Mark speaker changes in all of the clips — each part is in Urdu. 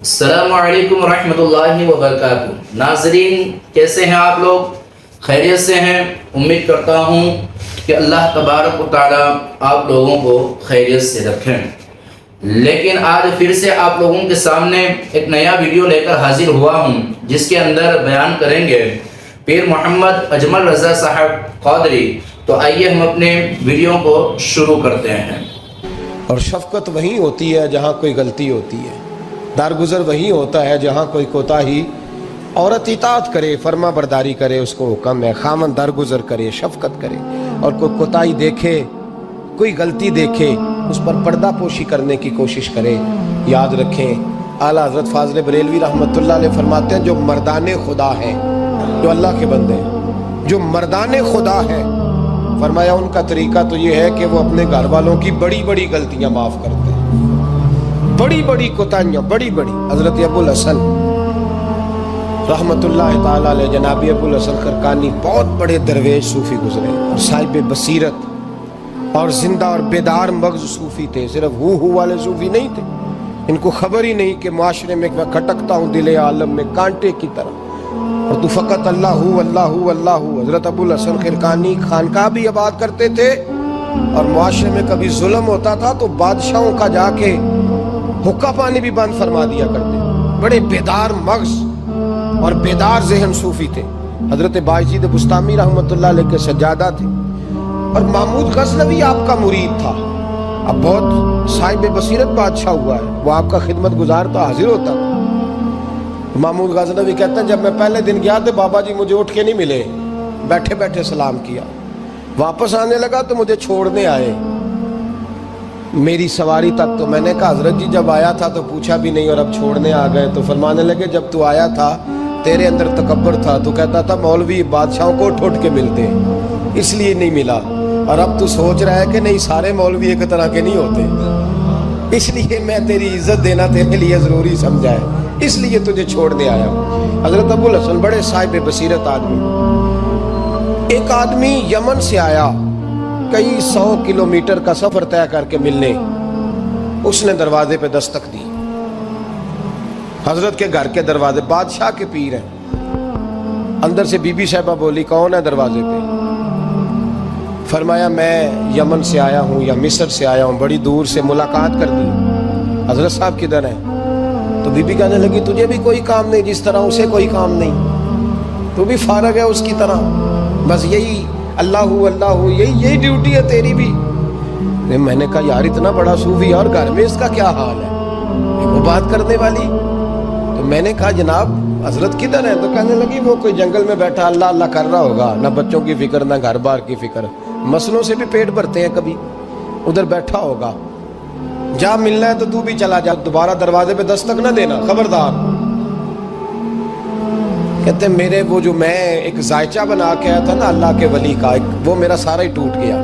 Speaker 1: السلام علیکم ورحمۃ اللہ وبرکاتہ۔ ناظرین، کیسے ہیں آپ لوگ؟ خیریت سے ہیں؟ امید کرتا ہوں کہ اللہ تبارک و تعالیٰ آپ لوگوں کو خیریت سے رکھیں۔ لیکن آج پھر سے آپ لوگوں کے سامنے ایک نیا ویڈیو لے کر حاضر ہوا ہوں، جس کے اندر بیان کریں گے پیر محمد اجمل رضا صاحب قادری۔ تو آئیے ہم اپنے ویڈیو کو شروع کرتے ہیں۔
Speaker 2: اور شفقت وہیں ہوتی ہے جہاں کوئی غلطی ہوتی ہے، درگزر وہیں ہوتا ہے جہاں کوئی کوتاہی۔ عورت اطاعت کرے، فرما برداری کرے، اس کو حکم ہے، خامن درگزر کرے، شفقت کرے، اور کوئی کوتاہی دیکھے، کوئی غلطی دیکھے، اس پر پردہ پوشی کرنے کی کوشش کرے۔ یاد رکھیں، اعلیٰ حضرت فاضل بریلوی رحمۃ اللہ علیہ فرماتے ہیں، جو مردان خدا ہیں، جو اللہ کے بندے ہیں، جو مردان خدا ہیں، فرمایا ان کا طریقہ تو یہ ہے کہ وہ اپنے گھر والوں کی بڑی بڑی غلطیاں معاف کرتے ہیں، بڑی بڑی کوتاہیاں، بڑی بڑی۔ حضرت ابو الحسن رحمۃ اللہ تعالیٰ علیہ، جناب ابو الحسن خرقانی بہت بڑے درویش صوفی گزرے، اور صاحب بصیرت اور زندہ اور بیدار مغز صوفی تھے، صرف ہو والے صوفی نہیں تھے۔ ان کو خبر ہی نہیں کہ معاشرے میں میں کھٹکتا ہوں دل عالم میں کانٹے کی طرح، اور تو فقط اللہ ہو اللہ ہو اللہ ہو۔ حضرت ابو الحسن خرقانی خانقاہ بھی آباد کرتے تھے، اور معاشرے میں کبھی ظلم ہوتا تھا تو بادشاہوں کا جا کے حقہ پانی بھی بند فرما دیا کرتے۔ بڑے بیدار مغز اور بیدار ذہن صوفی تھے۔ حضرت باجید بستامی رحمۃ اللہ علیہ کے سجادہ تھے، اور محمود غزنوی آپ کا مرید تھا۔ اب بہت صاحب بصیرت بادشاہ ہوا ہے، وہ آپ کا خدمت گزار تو حاضر ہوتا۔ محمود غزنوی کہتے ہیں، جب میں پہلے دن گیا تو بابا جی مجھے اٹھ کے نہیں ملے، بیٹھے بیٹھے سلام کیا۔ واپس آنے لگا تو مجھے چھوڑنے آئے میری سواری تک، تو میں نے کہا حضرت جی جب آیا تھا تو پوچھا بھی نہیں، اور اب چھوڑنے آ گئے۔ تو فرمانے لگے، جب تو آیا تھا تیرے اندر تکبر تھا، تو کہتا تھا مولوی بادشاہوں کو اٹھ اٹھ کے ملتے ہیں، اس لیے نہیں ملا، اور اب تو سوچ رہا ہے کہ نہیں سارے مولوی ایک طرح کے نہیں ہوتے، اس لیے میں تیری عزت دینا تیرے لیے ضروری سمجھا ہے، اس لیے تجھے چھوڑنے آیا ہوں۔ حضرت ابو الحسن بڑے صاحب بصیرت آدمی۔ ایک آدمی یمن سے آیا، کئی 100 کلومیٹر کا سفر طے کر کے ملنے، اس نے دروازے پہ دستک دی، حضرت کے گھر کے دروازے، بادشاہ کے پیر ہیں۔ اندر سے بی بی صاحبہ بولی، کون ہے دروازے پہ؟ فرمایا میں یمن سے آیا ہوں یا مصر سے آیا ہوں، بڑی دور سے، ملاقات کر دی۔ حضرت صاحب کدھر ہیں؟ تو بی بی کہنے لگی، تجھے بھی کوئی کام نہیں جس طرح اسے کوئی کام نہیں، تو بھی فارغ ہے اس کی طرح، بس یہی اللہ ہو اللہ ہو، یہی ڈیوٹی ہے تیری بھی۔ میں نے کہا یار اتنا بڑا صوفی اور گھر میں اس کا کیا حال ہے، وہ بات کرنے والی۔ تو میں نے کہا جناب حضرت کدھر ہے؟ تو کہنے لگی وہ کوئی جنگل میں بیٹھا اللہ اللہ کر رہا ہوگا، نہ بچوں کی فکر نہ گھر بار کی فکر، مسئلوں سے بھی پیٹ بھرتے ہیں کبھی، ادھر بیٹھا ہوگا، جا ملنا ہے تو تو بھی چلا جا، دوبارہ دروازے پہ دستک نہ دینا، خبردار۔ کہتے ہیں میرے وہ جو میں ایک ذائچہ بنا کے آیا تھا نا اللہ کے ولی کا، وہ میرا سارا ہی ٹوٹ گیا۔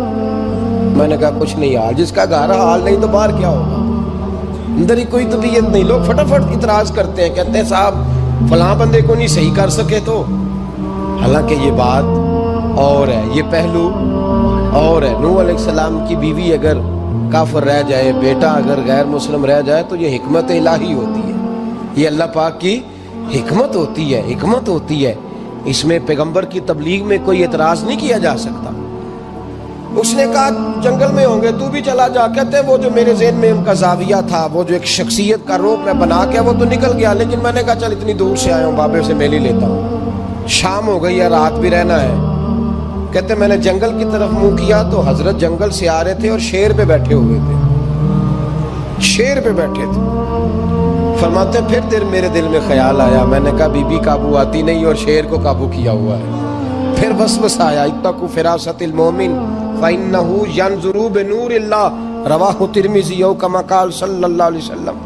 Speaker 2: میں نے کہا کچھ نہیں حال، جس کا گھر حال نہیں تو باہر کیا ہوگا، اندر ہی کوئی طبیعت نہیں۔ لوگ فٹافٹ اعتراض کرتے ہیں، کہتے ہیں صاحب فلاں بندے کو نہیں صحیح کر سکے تو، حالانکہ یہ بات اور ہے، یہ پہلو اور ہے۔ نوح علیہ السلام کی بیوی اگر کافر رہ جائے، بیٹا اگر غیر مسلم رہ جائے، تو یہ حکمت الہی ہوتی ہے، یہ اللہ پاک کی حکمت ہوتی ہے، حکمت ہوتی ہے۔ اس میں پیغمبر کی تبلیغ میں کوئی اعتراض نہیں کیا جا سکتا۔ اس نے کہا جنگل میں ہوں گے تو بھی چلا جا۔ کہتے ہیں وہ جو میرے ذہن میں ان کا زاویہ تھا، وہ جو ایک شخصیت کا روپ میں بنا کے وہ تو نکل گیا، لیکن میں نے کہا چل اتنی دور سے آیا ہوں بابے سے میل ہی لیتا ہوں، شام ہو گئی ہے، رات بھی رہنا ہے۔ کہتے میں نے جنگل کی طرف منہ کیا تو حضرت جنگل سے آ رہے تھے اور شیر پہ بیٹھے ہوئے تھے، شیر پہ بیٹھے تھے۔ فرماتے پھر میرے دل میں خیال آیا، میں نے کہا بی بی قابو آتی نہیں اور شیر کو قابو کیا ہوا ہے۔ پھر وسوسہ آیا، اتقوا فراست المومن فإنه ينظر بنور اللہ، رواہ ترمذی او کما قال صلی اللہ علیہ وسلم۔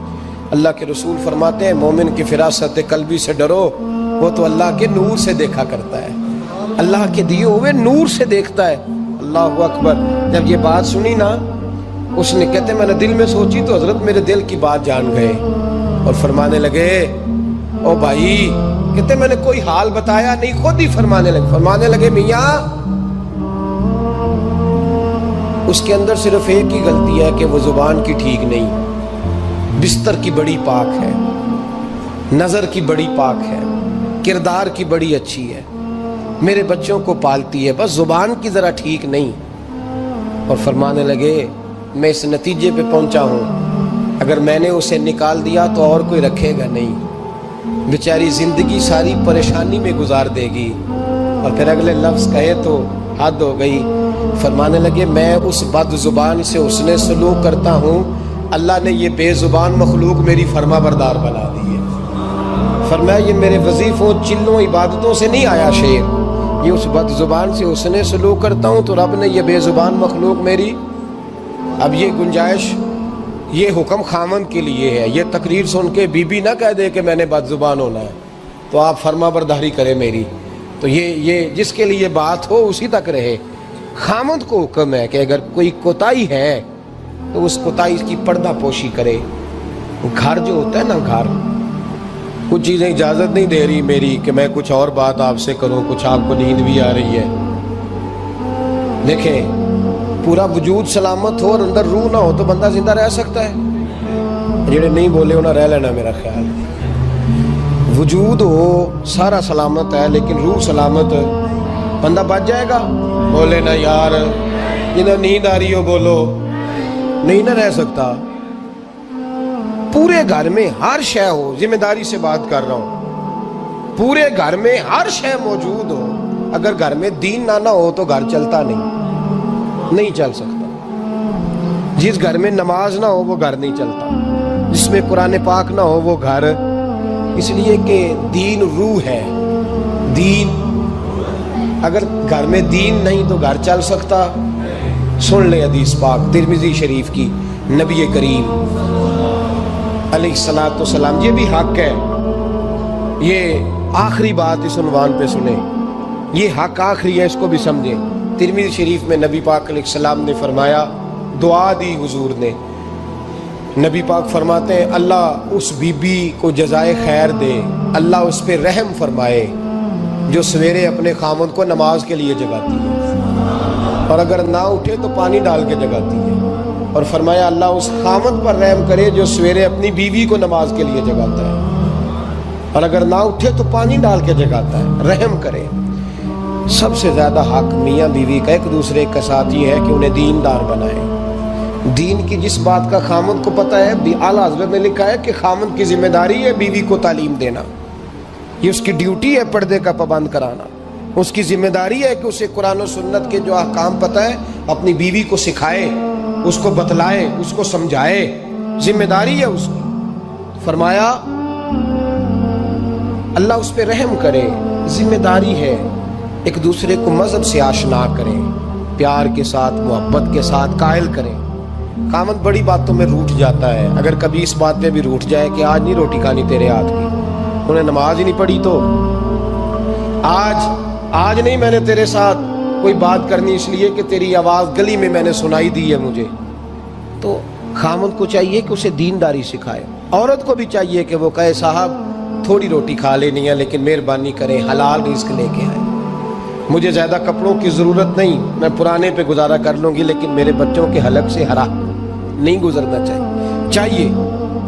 Speaker 2: اللہ کے رسول فرماتے ہیں مومن کی فراست قلبی سے ڈرو، وہ تو اللہ کے نور سے دیکھا کرتا ہے، اللہ کے دیے ہوئے نور سے دیکھتا ہے۔ اللہ اکبر۔ جب یہ بات سنی نا، اس نے کہتے میں نے دل میں سوچی تو حضرت میرے دل کی بات جان گئے، اور فرمانے لگے او بھائی، کہتے میں نے کوئی حال بتایا نہیں، خود ہی فرمانے لگے میاں اس کے اندر صرف ایک ہی غلطی ہے کہ وہ زبان کی ٹھیک نہیں، بستر کی بڑی پاک ہے، نظر کی بڑی پاک ہے، کردار کی بڑی اچھی ہے، میرے بچوں کو پالتی ہے، بس زبان کی ذرا ٹھیک نہیں۔ اور فرمانے لگے میں اس نتیجے پہ پہنچا ہوں، اگر میں نے اسے نکال دیا تو اور کوئی رکھے گا نہیں، بیچاری زندگی ساری پریشانی میں گزار دے گی۔ اور پھر اگلے لفظ کہے تو حد ہو گئی۔ فرمانے لگے میں اس بد زبان سے حسن سلوک کرتا ہوں، اللہ نے یہ بے زبان مخلوق میری فرما بردار بنا دی ہے۔ فرمایا یہ میرے وظیفوں چلوں عبادتوں سے نہیں آیا شعر، یہ اس بد زبان سے حسن سلوک کرتا ہوں تو رب نے یہ بے زبان مخلوق میری۔ اب یہ گنجائش، یہ حکم خامن کے لیے ہے، یہ تقریر سن کے بی بی نہ کہہ دے کہ میں نے بد زبان ہونا ہے تو آپ فرما برداری کرے میری، تو یہ جس کے لیے بات ہو اسی تک رہے۔ خامند کو حکم ہے کہ اگر کوئی کوتاہی ہے تو اس کوتاہی کی پردہ پوشی کرے۔ گھر جو ہوتا ہے نا، گھر کچھ چیزیں اجازت نہیں دے رہی میری کہ میں کچھ اور بات آپ سے کروں، کچھ آپ کو نیند بھی آ رہی ہے۔ دیکھیں پورا وجود سلامت ہو اور اندر روح نہ ہو تو بندہ زندہ رہ سکتا ہے؟ جڑے نہیں بولے انہیں رہ لینا میرا خیال۔ وجود ہو سارا سلامت ہے لیکن روح سلامت، بندہ بچ جائے گا؟ بولے نا یار، جنہیں نیند آ رہی ہو بولو، نہیں نہ رہ سکتا۔ پورے گھر میں ہر شے ہو، ذمہ داری سے بات کر رہا ہوں، پورے گھر میں ہر شے موجود ہو، اگر گھر میں دین نہ ہو تو گھر چلتا نہیں چل سکتا۔ جس گھر میں نماز نہ ہو وہ گھر نہیں چلتا، جس میں قرآن پاک نہ ہو وہ گھر، اس لیے کہ دین روح ہے۔ دین اگر گھر میں دین نہیں تو گھر چل سکتا؟ سن لے حدیث پاک ترمذی شریف کی، نبی کریم علیہ الصلوۃ والسلام، یہ بھی حق ہے، یہ آخری بات اس عنوان پہ سنیں، یہ حق آخری ہے، اس کو بھی سمجھیں۔ ترمذی شریف میں نبی پاک علیہ السلام نے فرمایا، دعا دی حضور نے، نبی پاک فرماتے ہیں اللہ اس بی بی کو جزائے خیر دے، اللہ اس پہ رحم فرمائے جو سویرے اپنے خامند کو نماز کے لیے جگاتی ہے اور اگر نہ اٹھے تو پانی ڈال کے جگاتی ہے، اور فرمایا اللہ اس خامند پر رحم کرے جو سویرے اپنی بیوی کو نماز کے لیے جگاتا ہے اور اگر نہ اٹھے تو پانی ڈال کے جگاتا ہے، رحم کرے۔ سب سے زیادہ حق میاں بیوی کا ایک دوسرے کے ساتھ یہ ہے کہ انہیں دیندار بنائے۔ دین کی جس بات کا خامند کو پتہ ہے، اعلیٰ حضرت نے لکھا ہے کہ خامند کی ذمہ داری ہے بیوی کو تعلیم دینا، یہ اس کی ڈیوٹی ہے پردے کا پابند کرانا، اس کی ذمہ داری ہے کہ اسے قرآن و سنت کے جو احکام پتہ ہے اپنی بیوی کو سکھائے، اس کو بتلائے، اس کو سمجھائے، ذمہ داری ہے اس کی۔ فرمایا اللہ اس پہ رحم کرے، ذمہ داری ہے، ایک دوسرے کو مذہب سے آشنا کریں، پیار کے ساتھ محبت کے ساتھ قائل کریں۔ خامند بڑی باتوں میں روٹھ جاتا ہے، اگر کبھی اس بات پہ بھی روٹھ جائے کہ آج نہیں روٹی کھانی تیرے ہاتھ کی، انہیں نماز ہی نہیں پڑھی تو آج نہیں میں نے تیرے ساتھ کوئی بات کرنی اس لیے کہ تیری آواز گلی میں نے سنائی دی ہے مجھے، تو خامند کو چاہیے کہ اسے دینداری سکھائے۔ عورت کو بھی چاہیے کہ وہ کہے صاحب تھوڑی روٹی کھا لینی ہے لیکن مہربانی کریں حلال رزق لے کے آئیں، مجھے زیادہ کپڑوں کی ضرورت نہیں، میں پرانے پہ گزارا کر لوں گی لیکن میرے بچوں کے حلق سے ہرا نہیں گزرنا چاہیے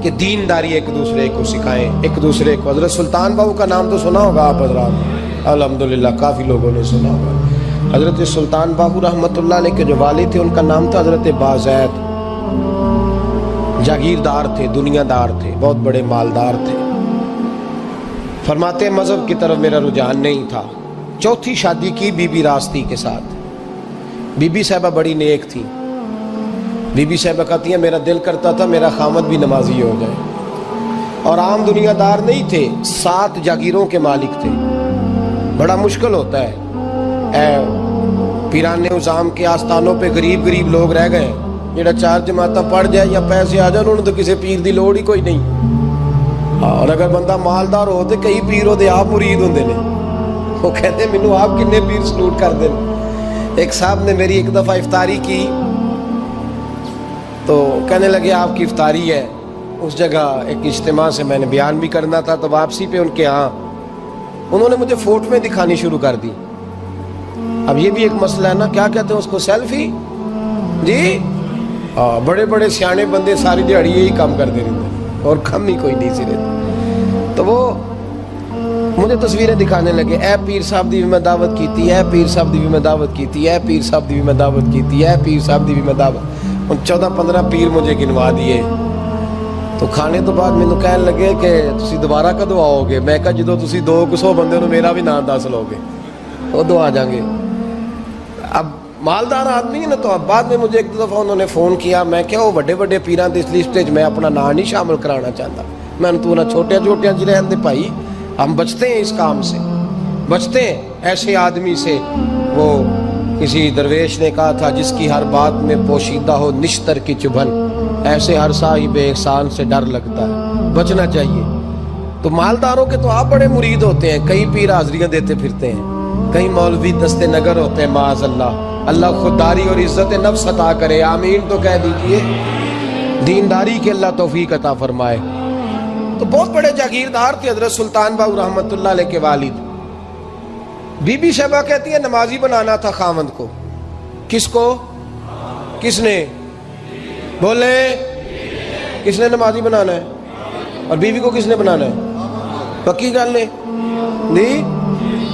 Speaker 2: کہ دینداری ایک دوسرے کو سکھائیں، ایک دوسرے کو۔ حضرت سلطان باہو کا نام تو سنا ہوگا آپ حضرات، الحمدللہ کافی لوگوں نے سنا ہوگا۔ حضرت سلطان باہو رحمۃ اللہ علیہ کے جو والد تھے ان کا نام تھا حضرت بازید، جاگیردار تھے، دنیا دار تھے، بہت بڑے مالدار تھے۔ فرماتے ہیں مذہب کی طرف میرا رجحان نہیں تھا، چوتھی شادی کی بی بی راستی کے ساتھ۔ بی بی صاحبہ بڑی نیک تھی، بی بی صاحبہ کہتی ہیں میرا دل کرتا تھا میرا خامد بھی نمازی ہو جائے، اور عام دنیا دار نہیں تھے، 7 جاگیروں کے مالک تھے۔ بڑا مشکل ہوتا ہے، پیران نظام کے آستانوں پہ غریب لوگ رہ گئے، جڑا 4 جماعتاں پڑھ جائے یا پیسے آ جائیں انہوں تو کسی پیر دی لوڑ ہی کوئی نہیں، اور اگر بندہ مالدار ہو تو کئی پیر ہوتے آپ مرید ہوندے نے، وہ کہتے ہیں مینوں آپ کنے پیر سلوٹ کر دیں۔ ایک صاحب نے میری ایک دفعہ افطاری کی تو کہنے لگے آپ کی افطاری ہے، اس جگہ ایک اجتماع سے میں نے بیان بھی کرنا تھا، تو واپسی پہ ان کے ہاں انہوں نے مجھے فوٹویں دکھانی شروع کر دی۔ اب یہ بھی ایک مسئلہ ہے نا، کیا کہتے ہیں اس کو، سیلفی جی، بڑے بڑے سیانے بندے ساری دیہڑی یہی کام کرتے رہتے اور کم ہی کوئی نہیں سرے، تو وہ مجھے تصویریں دکھانے لگے, اے پیر صاحب دی بھی میں دعوت کیتی, اے پیر صاحب دی بھی میں دعوت کیتی, اے پیر صاحب دی بھی میں دعوت کیتی, اے پیر صاحب دی بھی میں دعوت. ان 14-15 پیر مجھے گنوا دیے. تو کھانے تو بعد مینوں کہنے لگے کہ تسی دوبارہ کدوں آؤ گے. میں کہا جدو تسی 200 بندے نو میرا بھی نام دس لو گے ادو آ جائیں گے. اب مالدار آدمی ہے نا, تو اب بعد میں مجھے ایک دفعہ انہوں نے فون کیا. میں کیا وہ بڑے بڑے پیراں دی اس لسٹ میں اپنا نام نہیں شامل کرانا چاہتا. میں نے تو نہ چھوٹے چھوٹے جی رہن دے بھائی, ہم بچتے ہیں اس کام سے, بچتے ہیں ایسے آدمی سے. وہ کسی درویش نے کہا تھا جس کی ہر بات میں پوشیدہ ہو نشتر کی چبھن, ایسے ہر صاحب احسان سے ڈر لگتا ہے, بچنا چاہیے. تو مالداروں کے تو آپ بڑے مرید ہوتے ہیں, کئی پیر حاضریاں دیتے پھرتے ہیں, کئی مولوی دستے نگر ہوتے ہیں, معاذ اللہ. اللہ خودداری اور عزت نفس عطا کرے, آمین تو کہہ دیجئے. دینداری کے اللہ توفیق عطا فرمائے. تو بہت بڑے جاگیردار تھے حضرت سلطان باہو رحمۃ اللہ علیہ کے والد. بی بی شہبہ کہتی ہے نمازی بنانا تھا خاوند کو. کس کو؟ کس نے بولے؟ کس نے نمازی بنانا ہے؟ اور بیوی کو کس نے بنانا ہے؟ پکی گل ہے نہیں.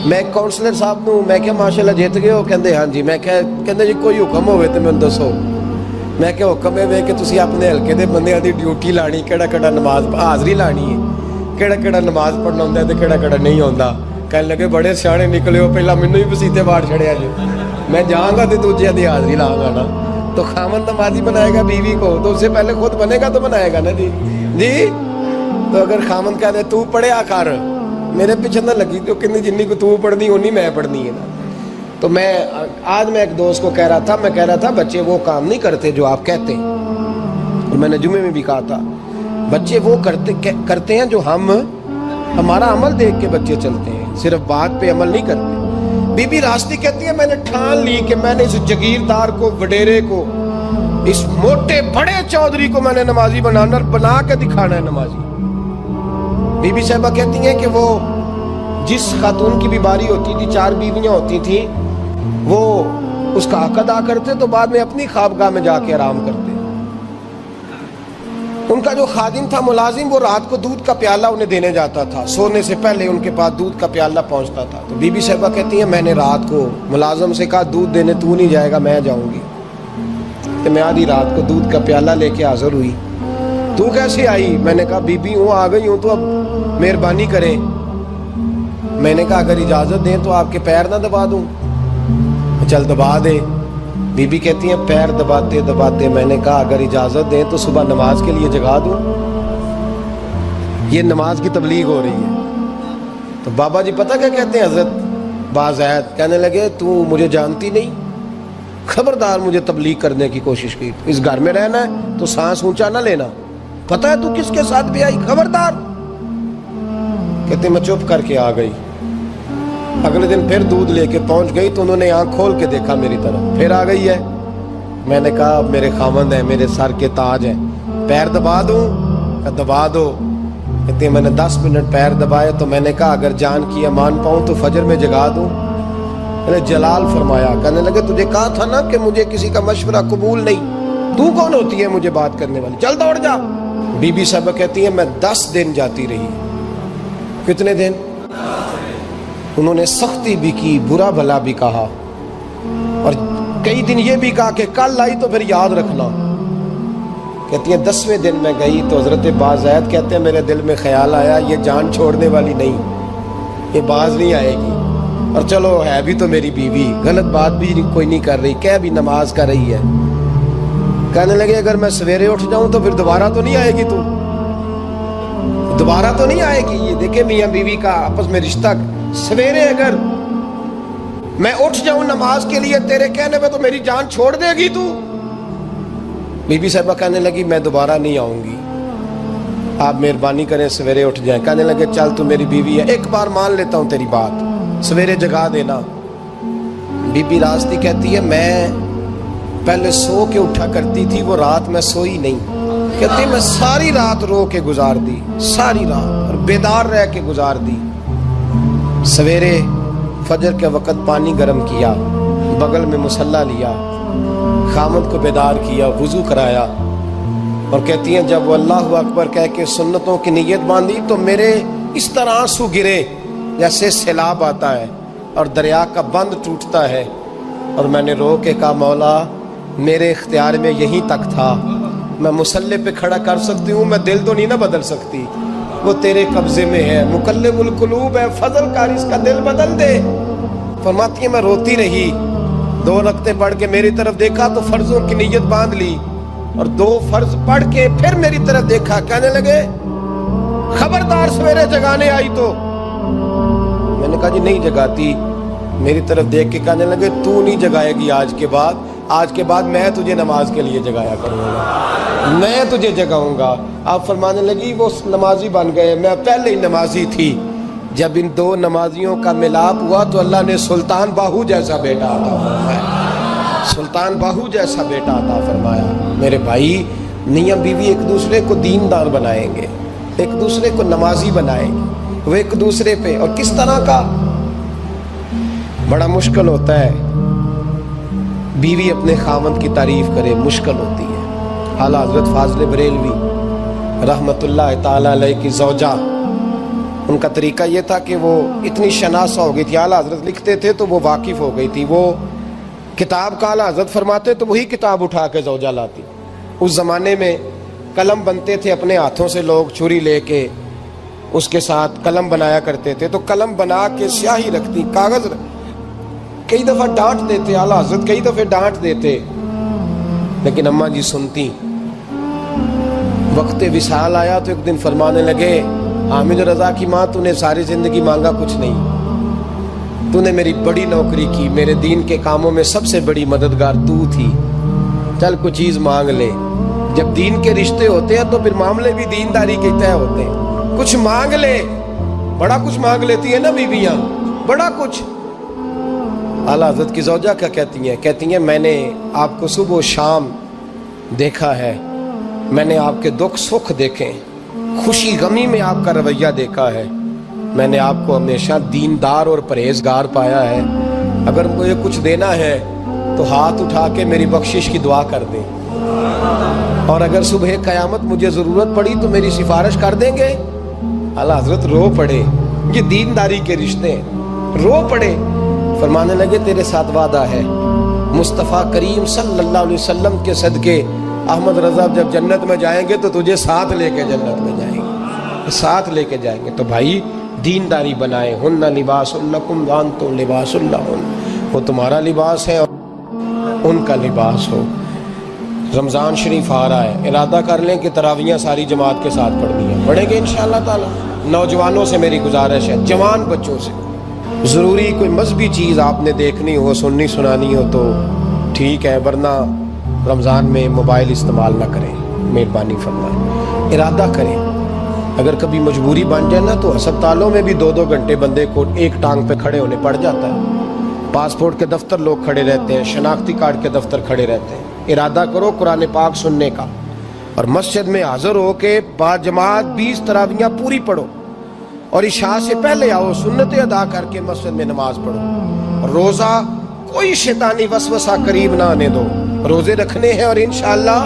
Speaker 2: میں کونسلر صاحب نو میں کیا ماشاءاللہ جیت گئے ہو؟ کہندے ہاں جی. میں کہندے جی کوئی حکم ہوئے تو میں دسو. میں کہ حکم ہے کہ تسی اپنے ہلکے دے بندیاں دی ڈیوٹی لانی, کیڑا کیڑا نماز حاضری لانی ہے, کیڑا کیڑا نماز پڑھنا ہوندا ہے تے کیڑا کیڑا نہیں ہوندا. کہنے لگے بڑے سیانے نکلے ہو, پہلا مینوں ہی بسیتے باڑ چھڑیا جی. میں جاؤں گا تے دوجے دی حاضری لاؤں گا نا. تو خاوند نمازی بنائے گا بیوی کو تو اس سے پہلے خود بنے گا تو بنائے گا نا جی. جی تو اگر خاوند کہہ دے تو پڑھیا کر, میرے پیچھے نہ لگی تو کتنی جنی کو تو پڑھنی اونی میں پڑھنی ہے نا. تو میں آج میں ایک دوست کو کہہ رہا تھا, میں کہہ رہا تھا بچے وہ کام نہیں کرتے جو آپ کہتے ہیں. اور میں نے جمعے میں بھی کہا تھا بچے وہ کرتے ہیں جو ہمارا عمل دیکھ کے بچے چلتے ہیں, صرف بات پہ عمل نہیں کرتے. بی بی راستی کہتی ہے میں نے ٹھان لی کہ میں نے اس جگیردار کو, وڈیرے کو, اس موٹے بڑے چودھری کو میں نے نمازی بنانا اور بنا کے دکھانا ہے نمازی. بی بی صاحبہ کہتی ہیں کہ وہ جس خاتون کی بھی باری ہوتی تھی, 4 بیویاں ہوتی تھیں, وہ اس کا حق ادا کرتے تو بعد میں اپنی خوابگاہ میں جا کے آرام کرتے. ان کا جو خادم تھا ملازم, وہ رات کو دودھ کا پیالہ انہیں دینے جاتا تھا, سونے سے پہلے ان کے پاس دودھ کا پیالہ پہنچتا تھا. تو بی بی صاحبہ کہتی ہیں میں نے رات کو ملازم سے کہا دودھ دینے تو نہیں جائے گا, میں جاؤں گی. کہ میں آدھی رات کو دودھ کا پیالہ لے کے حاضر ہوئی. تو کیسے آئی؟ میں نے کہا بی بی ہوں, آ گئی ہوں, تو اب مہربانی کریں. میں نے کہا اگر اجازت دیں تو آپ کے پیر نہ دبا دوں. چل دبا دے. بی بی کہتی ہیں پیر دباتے دباتے میں نے کہا اگر اجازت دیں تو صبح نماز کے لیے جگا دوں. یہ نماز کی تبلیغ ہو رہی ہے. تو بابا جی پتہ کیا کہتے ہیں حضرت بازید, کہنے لگے تو مجھے جانتی نہیں, خبردار مجھے تبلیغ کرنے کی کوشش کی. اس گھر میں رہنا ہے تو سانس اونچا نہ لینا, پتہ ہے تو کس کے ساتھ بھی آئی, خبردار. کہتے میں چپ کر کے آ گئی. اگلے دن پھر دودھ لے کے پہنچ گئی تو انہوں نے آنکھ کھول کے دیکھا میری طرف, پھر آ گئی ہے. میں نے کہا میرے خاوند ہیں, میرے سر کے تاج ہیں, پیر دبا دوں؟ دبا دو. کہتے ہیں میں نے 10 منٹ پیر دبائے تو میں نے کہا اگر جان کی امان پاؤں تو فجر میں جگا دوں. میں نے جلال فرمایا. کہنے لگے تجھے کہا تھا نا کہ مجھے کسی کا مشورہ قبول نہیں, تو کون ہوتی ہے مجھے بات کرنے والی, چل دوڑ جا. بی بی صاحبہ کہتی ہیں میں 10 دن جاتی رہی. کتنے دن؟ انہوں نے سختی بھی کی, برا بھلا بھی کہا, اور کئی دن یہ بھی کہا کہ کل آئی تو پھر یاد رکھنا. کہتی ہیں 10ویں دن میں گئی تو حضرت بازید کہتے ہیں میرے دل میں خیال آیا یہ جان چھوڑنے والی نہیں, یہ باز نہیں آئے گی. اور چلو ہے بھی تو میری بیوی, غلط بات بھی کوئی نہیں کر رہی, کہہ بھی نماز کر رہی ہے. کہنے لگے اگر میں سویرے اٹھ جاؤں تو پھر دوبارہ تو نہیں آئے گی, تو دوبارہ تو نہیں آئے گی. یہ دیکھیں میاں بیوی کا آپس میں رشتہ. سویرے اگر میں اٹھ جاؤں نماز کے لیے تیرے کہنے پہ تو میری جان چھوڑ دے گی تو. بی بی صاحبہ کہنے لگی میں دوبارہ نہیں آؤں گی, آپ مہربانی کریں سویرے اٹھ جائیں. کہنے لگے چل تو میری بیوی ہے, ایک بار مان لیتا ہوں تیری بات, سویرے جگا دینا. بی بی راستی کہتی ہے میں پہلے سو کے اٹھا کرتی تھی, وہ رات میں سوئی نہیں. کہتی میں ساری رات رو کے گزار دی, ساری رات, اور بیدار رہ کے گزار دی. سویرے فجر کے وقت پانی گرم کیا, بغل میں مصلی لیا, خامد کو بیدار کیا, وضو کرایا, اور کہتی ہیں جب وہ اللہ اکبر کہہ کے سنتوں کی نیت باندھی تو میرے اس طرح آنسو گرے جیسے سیلاب آتا ہے اور دریا کا بند ٹوٹتا ہے، اور میں نے رو کے کہا مولا میرے اختیار میں یہیں تک تھا، میں مسلح پہ کھڑا کر سکتی ہوں، میں دل تو نہیں نہ بدل سکتی، وہ تیرے قبضے میں ہے، مقلب القلوب ہے، فضل کر اس کا دل بدل دے۔ فرماتی ہے میں روتی رہی، 2 رکعتیں پڑھ کے میری طرف دیکھا تو فرضوں کی نیت باندھ لی، اور 2 فرض پڑھ کے پھر میری طرف دیکھا، کہنے لگے خبردار سویرے جگانے آئی تو؟ میں نے کہا جی نہیں جگاتی۔ میری طرف دیکھ کے کہنے لگے تو نہیں جگائے گی آج کے بعد میں تجھے نماز کے لیے جگایا کروں گا، میں تجھے جگاؤں گا۔ آپ فرمانے لگی وہ نمازی بن گئے، میں پہلے ہی نمازی تھی۔ جب ان 2 نمازیوں کا ملاپ ہوا تو اللہ نے سلطان باہو جیسا بیٹا عطا فرمایا، سلطان باہو جیسا بیٹا عطا فرمایا۔ میرے بھائی، میاں بیوی ایک دوسرے کو دیندار بنائیں گے، ایک دوسرے کو نمازی بنائیں گے، وہ ایک دوسرے پہ، اور کس طرح کا بڑا مشکل ہوتا ہے بیوی اپنے خاوند کی تعریف کرے، مشکل ہوتی ہے۔ اعلیٰ حضرت فاضل بریلوی رحمت اللہ تعالی علیہ کی زوجہ، ان کا طریقہ یہ تھا کہ وہ اتنی شناسہ ہو گئی تھی، اعلیٰ حضرت لکھتے تھے تو وہ واقف ہو گئی تھی، وہ کتاب کا اعلیٰ حضرت فرماتے تو وہی کتاب اٹھا کے زوجہ لاتی۔ اس زمانے میں قلم بنتے تھے اپنے ہاتھوں سے، لوگ چھری لے کے اس کے ساتھ قلم بنایا کرتے تھے، تو قلم بنا کے سیاہی رکھتی، کاغذ کئی دفعہ ڈانٹ دیتے، اعلیٰ حضرت کئی دفعہ ڈانٹ دیتے، لیکن اماں جی سنتی۔ وقت وصال آیا تو ایک دن فرمانے لگے حامد رضا کی ماں تو نے ساری زندگی مانگا کچھ نہیں، تو نے میری بڑی نوکری کی، میرے دین کے کاموں میں سب سے بڑی مددگار تو تھی، چل کوئی چیز مانگ لے۔ جب دین کے رشتے ہوتے ہیں تو پھر معاملے بھی دینداری کے طے ہوتے ہیں، کچھ مانگ لے۔ بڑا کچھ مانگ لیتی ہیں نا بیویاں، بڑا کچھ۔ اعلیٰ حضرت کی زوجہ کیا کہتی ہیں میں نے آپ کو صبح و شام دیکھا ہے، میں نے آپ کے دکھ سکھ دیکھے، خوشی غمی میں آپ کا رویہ دیکھا ہے، میں نے آپ کو ہمیشہ دیندار اور پرہیزگار پایا ہے، اگر مجھے کچھ دینا ہے تو ہاتھ اٹھا کے میری بخشش کی دعا کر دیں، اور اگر صبح قیامت مجھے ضرورت پڑی تو میری سفارش کر دیں گے۔ اعلیٰ حضرت رو پڑے، یہ دینداری کے رشتے ہیں، رو پڑے۔ فرمانے لگے تیرے ساتھ وعدہ ہے، مصطفیٰ کریم صلی اللہ علیہ وسلم کے صدقے احمد رضا جب جنت میں جائیں گے تو تجھے ساتھ لے کے جنت میں جائیں گے، ساتھ لے کے جائیں گے۔ تو بھائی دینداری بنائیں، ہن لباس لکم وانتم لباس لہن، وہ تمہارا لباس ہے اور ان کا لباس ہو۔ رمضان شریف آ رہا ہے، ارادہ کر لیں کہ تراویحیں ساری جماعت کے ساتھ پڑھنی ہے، پڑھیں گے انشاءاللہ تعالی۔ نوجوانوں سے میری گزارش ہے، جوان بچوں سے، ضروری کوئی مذہبی چیز آپ نے دیکھنی ہو، سننی سنانی ہو تو ٹھیک ہے، ورنہ رمضان میں موبائل استعمال نہ کریں، مہربانی فرمائیں، ارادہ کریں۔ اگر کبھی مجبوری بن جائے نا تو ہسپتالوں میں بھی 2-2 گھنٹے بندے کو ایک ٹانگ پہ کھڑے ہونے پڑ جاتا ہے، پاسپورٹ کے دفتر لوگ کھڑے رہتے ہیں، شناختی کارڈ کے دفتر کھڑے رہتے ہیں۔ ارادہ کرو قرآن پاک سننے کا، اور مسجد میں حاضر ہو کے با جماعت 20 تراویحیں پوری پڑھو، اور عشاء سے پہلے آؤ، سنتیں ادا کر کے مسجد میں نماز پڑھو۔ روزہ کوئی شیطانی وسوسہ قریب نہ آنے دو، روزے رکھنے ہیں اور انشاءاللہ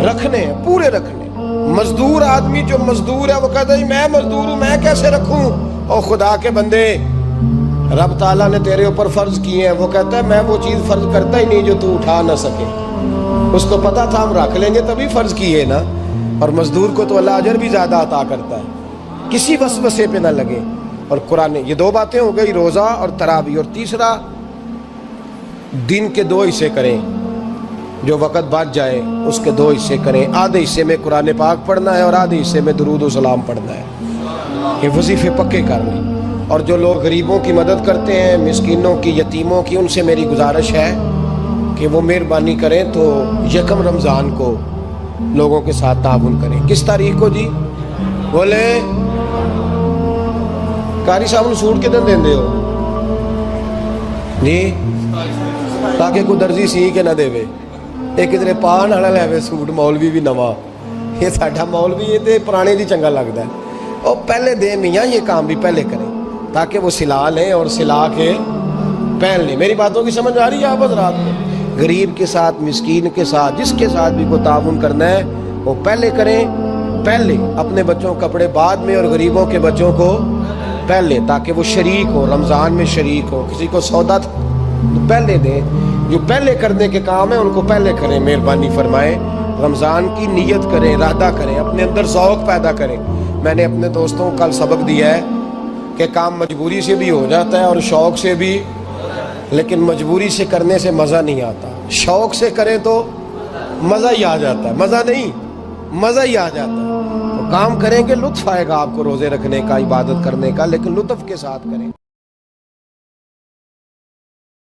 Speaker 2: رکھنے ہیں، پورے رکھنے۔ مزدور آدمی جو مزدور ہے وہ کہتا ہے میں مزدور ہوں، میں کیسے رکھوں؟ اور خدا کے بندے، رب تعالیٰ نے تیرے اوپر فرض کیے ہیں، وہ کہتا ہے میں وہ چیز فرض کرتا ہی نہیں جو تو اٹھا نہ سکے، اس کو پتا تھا ہم رکھ لیں گے تبھی فرض کیے نا، اور مزدور کو تو اللہ اجر بھی زیادہ عطا کرتا ہے، کسی وسوسے پہ نہ لگے۔ اور قرآن، یہ 2 باتیں ہو گئی، روزہ اور تراویح، اور تیسرا دن کے 2 حصے کریں، جو وقت بچ جائے اس کے 2 حصے کریں، آدھے حصے میں قرآن پاک پڑھنا ہے اور آدھے حصے میں درود و سلام پڑھنا ہے، یہ وظیفے پکے کر لیں۔ اور جو لوگ غریبوں کی مدد کرتے ہیں، مسکینوں کی، یتیموں کی، ان سے میری گزارش ہے کہ وہ مہربانی کریں تو 1 رمضان کو لوگوں کے ساتھ تعاون کریں۔ کس تاریخ کو جی؟ بولے کاری صاحب سوٹ کتنے دیں دے ہو جی؟ تاکہ کوئی درزی سی کے نہ دے وے، ایک ادھر پان والا لے وے سوٹ، مولوی بھی نواں، یہ ساڈا مولوی یہ تے پرانے دی چنگا لگتا ہے، اور پہلے دے میاں یہ کام بھی پہلے کریں تاکہ وہ سلا لیں اور سلا کے پہن لیں۔ میری باتوں کی سمجھ آ رہی ہے آپ حضرات کو؟ غریب کے ساتھ، مسکین کے ساتھ، جس کے ساتھ بھی کو تعاون کرنا ہے وہ پہلے کریں، پہلے اپنے بچوں کو کپڑے بعد میں اور غریبوں کے بچوں کو پہلے، تاکہ وہ شریک ہو، رمضان میں شریک ہو. کسی کو سودا پہلے دیں، جو پہلے کرنے کے کام ہیں ان کو پہلے کریں. مہربانی فرمائیں، رمضان کی نیت کریں، ارادہ کریں، اپنے اندر ذوق پیدا کریں. میں نے اپنے دوستوں کو کل سبق دیا ہے کہ کام مجبوری سے بھی ہو جاتا ہے اور شوق سے بھی، لیکن مجبوری سے کرنے سے مزہ نہیں آتا. شوق سے کریں تو مزہ ہی آ جاتا ہے، مزہ نہیں مزہ ہی آ جاتا ہے. تو کام کریں کہ لطف آئے گا آپ کو روزے رکھنے کا، عبادت کرنے کا، لیکن لطف کے ساتھ کریں.